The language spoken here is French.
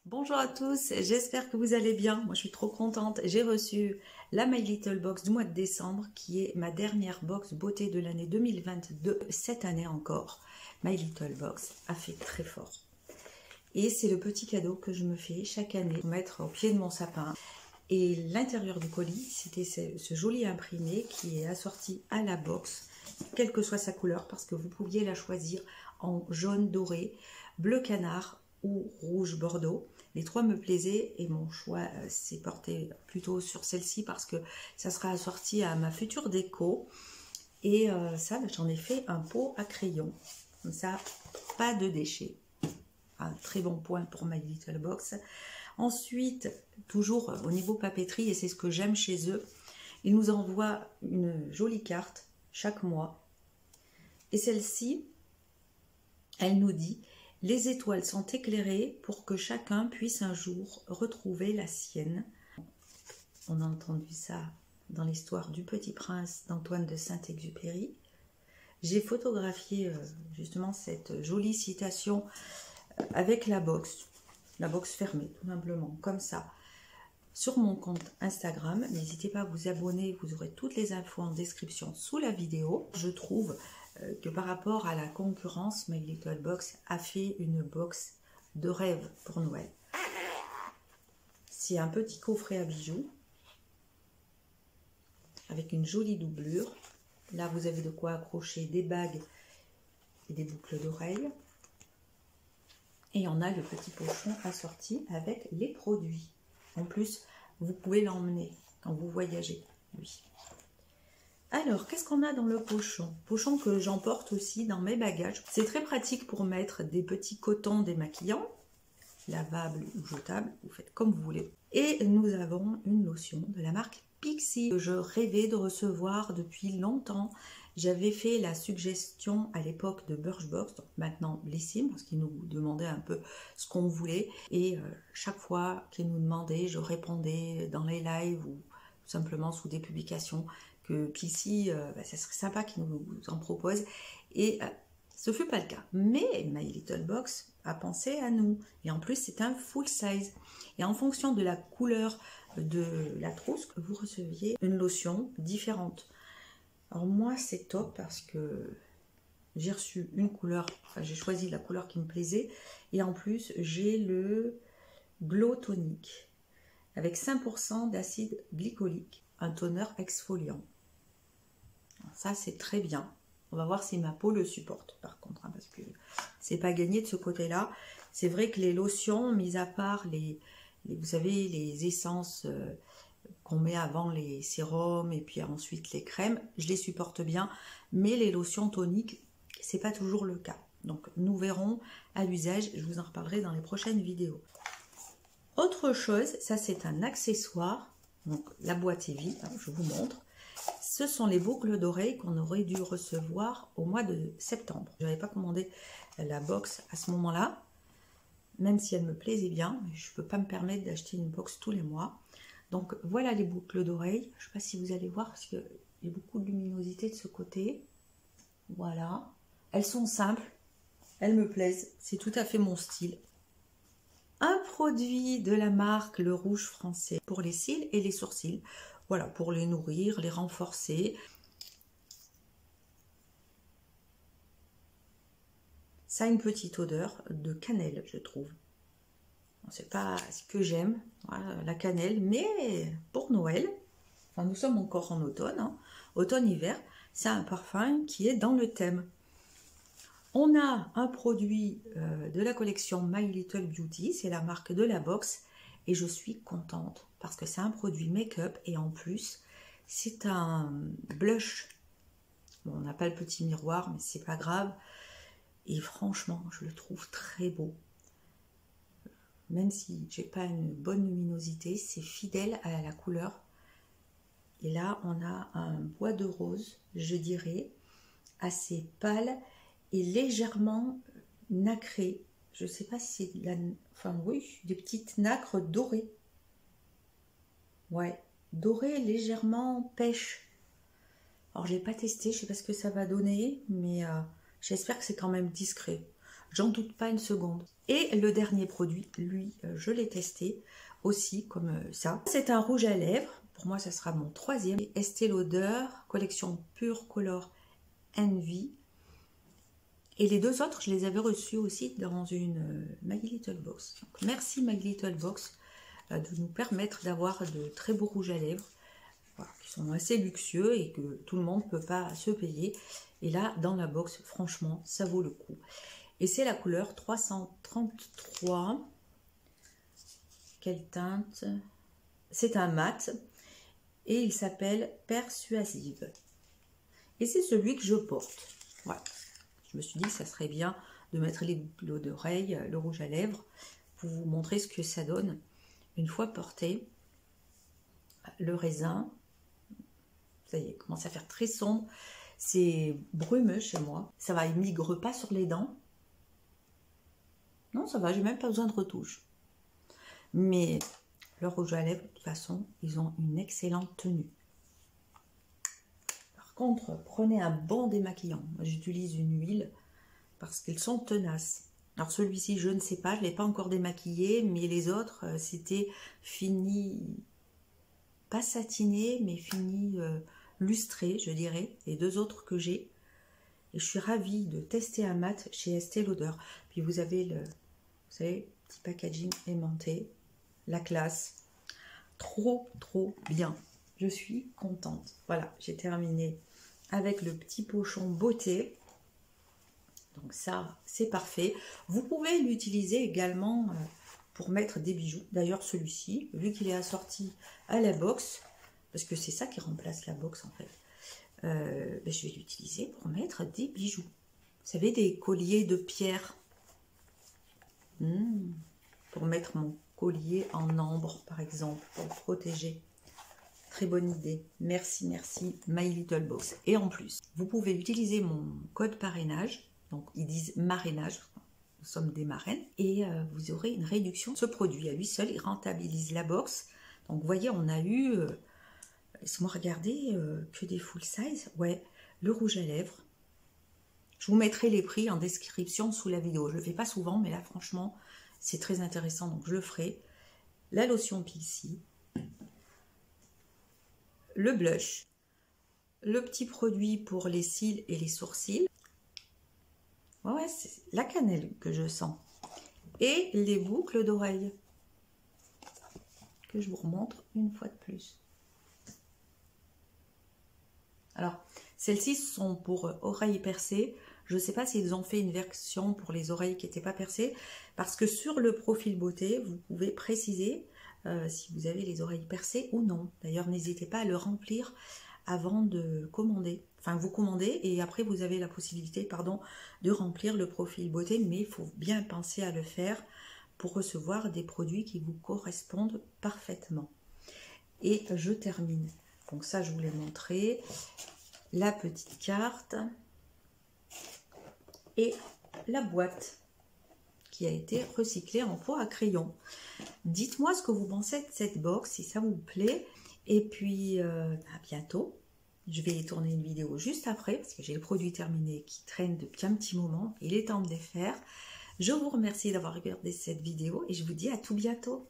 Bonjour à tous, j'espère que vous allez bien. Moi je suis trop contente. J'ai reçu la My Little Box du mois de décembre qui est ma dernière box beauté de l'année 2022. Cette année encore, My Little Box a fait très fort. Et c'est le petit cadeau que je me fais chaque année pour mettre au pied de mon sapin. Et l'intérieur du colis, c'était ce joli imprimé qui est assorti à la box, quelle que soit sa couleur, parce que vous pouviez la choisir en jaune doré, bleu canard ou rouge bordeaux. Les trois me plaisaient et mon choix s'est porté plutôt sur celle-ci parce que ça sera assorti à ma future déco. Et ça, j'en ai fait un pot à crayon. Comme ça, pas de déchets. Un très bon point pour My Little Box. Ensuite, toujours au niveau papeterie, et c'est ce que j'aime chez eux, ils nous envoient une jolie carte chaque mois. Et celle-ci, elle nous dit « Les étoiles sont éclairées pour que chacun puisse un jour retrouver la sienne. » On a entendu ça dans l'histoire du Petit Prince d'Antoine de Saint-Exupéry. J'ai photographié justement cette jolie citation avec la box fermée, tout simplement, comme ça, sur mon compte Instagram. N'hésitez pas à vous abonner, vous aurez toutes les infos en description sous la vidéo. Je trouve que par rapport à la concurrence, My Little Box a fait une box de rêve pour Noël. C'est un petit coffret à bijoux avec une jolie doublure. Là, vous avez de quoi accrocher des bagues et des boucles d'oreilles. Et on a le petit pochon assorti avec les produits. En plus, vous pouvez l'emmener quand vous voyagez, lui. Alors, qu'est-ce qu'on a dans le pochon? Pochon que j'emporte aussi dans mes bagages. C'est très pratique pour mettre des petits cotons démaquillants, lavables ou jetables, vous faites comme vous voulez. Et nous avons une lotion de la marque Pixi que je rêvais de recevoir depuis longtemps. J'avais fait la suggestion à l'époque de Birchbox, donc maintenant Blissim, parce qu'ils nous demandaient un peu ce qu'on voulait. Et chaque fois qu'ils nous demandaient, je répondais dans les lives ou tout simplement sous des publications que Pixi, ça serait sympa qu'ils nous en proposent. Et ce fut pas le cas. Mais My Little Box a pensé à nous. Et en plus, c'est un full size. Et en fonction de la couleur de la trousse, vous receviez une lotion différente. Alors moi, c'est top parce que j'ai reçu une couleur, enfin j'ai choisi la couleur qui me plaisait. Et en plus, j'ai le Glow Tonic avec 5% d'acide glycolique, un toner exfoliant. Alors ça, c'est très bien. On va voir si ma peau le supporte par contre, hein, parce que c'est pas gagné de ce côté-là. C'est vrai que les lotions, mis à part vous savez, les essences qu'on met avant les sérums et puis ensuite les crèmes, je les supporte bien. Mais les lotions toniques, c'est pas toujours le cas. Donc nous verrons à l'usage, je vous en reparlerai dans les prochaines vidéos. Autre chose, ça c'est un accessoire. Donc la boîte est vide, hein, je vous montre. Ce sont les boucles d'oreilles qu'on aurait dû recevoir au mois de septembre. Je n'avais pas commandé la box à ce moment-là, même si elle me plaisait bien. Je ne peux pas me permettre d'acheter une box tous les mois. Donc voilà les boucles d'oreilles. Je ne sais pas si vous allez voir parce qu'il y a beaucoup de luminosité de ce côté. Voilà. Elles sont simples. Elles me plaisent. C'est tout à fait mon style. Un produit de la marque Le Rouge Français pour les cils et les sourcils. Voilà, pour les nourrir, les renforcer. Ça a une petite odeur de cannelle, je trouve. C'est pas ce que j'aime, voilà, la cannelle, mais pour Noël, enfin, nous sommes encore en automne, hein, automne-hiver, c'est un parfum qui est dans le thème. On a un produit de la collection My Little Beauty, c'est la marque de la box, et je suis contente parce que c'est un produit make-up et en plus, c'est un blush. Bon, on n'a pas le petit miroir, mais c'est pas grave. Et franchement, je le trouve très beau. Même si j'ai pas une bonne luminosité, c'est fidèle à la couleur. Et là, on a un bois de rose, je dirais, assez pâle et légèrement nacré. Je ne sais pas si c'est de la... Enfin oui, des petites nacres dorées. Ouais, doré légèrement pêche. Alors je l'ai pas testé, je sais pas ce que ça va donner, mais j'espère que c'est quand même discret. J'en doute pas une seconde. Et le dernier produit, lui, je l'ai testé aussi comme ça. C'est un rouge à lèvres. Pour moi, ça sera mon troisième. Estée Lauder, collection Pure Color Envy. Et les deux autres, je les avais reçus aussi dans une My Little Box. Donc, merci My Little Box de nous permettre d'avoir de très beaux rouges à lèvres, voilà, qui sont assez luxueux et que tout le monde ne peut pas se payer. Et là, dans la box, franchement, ça vaut le coup. Et c'est la couleur 333. Quelle teinte? C'est un mat et il s'appelle Persuasive. Et c'est celui que je porte. Voilà. Je me suis dit que ça serait bien de mettre les boucles d'oreilles, le rouge à lèvres, pour vous montrer ce que ça donne une fois porté. Le raisin, ça y est, commence à faire très sombre. C'est brumeux chez moi. Ça va, il ne migre pas sur les dents. Non, ça va, j'ai même pas besoin de retouche. Mais le rouge à lèvres, de toute façon, ils ont une excellente tenue. Par contre, prenez un bon démaquillant. J'utilise une huile parce qu'elles sont tenaces. Alors celui-ci, je ne sais pas, je ne l'ai pas encore démaquillé, mais les autres, c'était fini, pas satiné, mais fini lustré, je dirais. Les deux autres que j'ai. Et je suis ravie de tester un mat chez Estée Lauder. Puis vous avez le, vous savez, petit packaging aimanté, la classe. Trop, trop bien. Je suis contente. Voilà, j'ai terminé avec le petit pochon beauté. Donc ça, c'est parfait. Vous pouvez l'utiliser également pour mettre des bijoux. D'ailleurs, celui-ci, vu qu'il est assorti à la box, parce que c'est ça qui remplace la box en fait, je vais l'utiliser pour mettre des bijoux. Vous savez, des colliers de pierre. Pour mettre mon collier en ambre, par exemple, pour le protéger. Très bonne idée. Merci, merci, My Little Box. Et en plus, vous pouvez utiliser mon code parrainage. Donc, ils disent marrainage. Nous sommes des marraines. Et vous aurez une réduction. Ce produit, à lui seul, il rentabilise la box. Donc, vous voyez, on a eu... laissez-moi regarder, que des full size. Ouais, le rouge à lèvres. Je vous mettrai les prix en description sous la vidéo. Je ne le fais pas souvent, mais là, franchement, c'est très intéressant. Donc, je le ferai. La lotion Pixi. Le blush. Le petit produit pour les cils et les sourcils. Ouais, c'est la cannelle que je sens. Et les boucles d'oreilles. Que je vous remontre une fois de plus. Alors, celles-ci sont pour oreilles percées. Je ne sais pas s'ils ont fait une version pour les oreilles qui n'étaient pas percées. Parce que sur le profil beauté, vous pouvez préciser si vous avez les oreilles percées ou non. D'ailleurs, n'hésitez pas à le remplir avant de commander. Enfin, vous commandez et après, vous avez la possibilité, pardon, de remplir le profil beauté. Mais il faut bien penser à le faire pour recevoir des produits qui vous correspondent parfaitement. Et je termine. Donc ça, je vous l'ai montré. La petite carte et la boîte qui a été recyclée en pot à crayon. Dites-moi ce que vous pensez de cette box, si ça vous plaît. Et puis, à bientôt. Je vais tourner une vidéo juste après, parce que j'ai le produit terminé qui traîne depuis un petit moment. Il est temps de les faire. Je vous remercie d'avoir regardé cette vidéo et je vous dis à tout bientôt.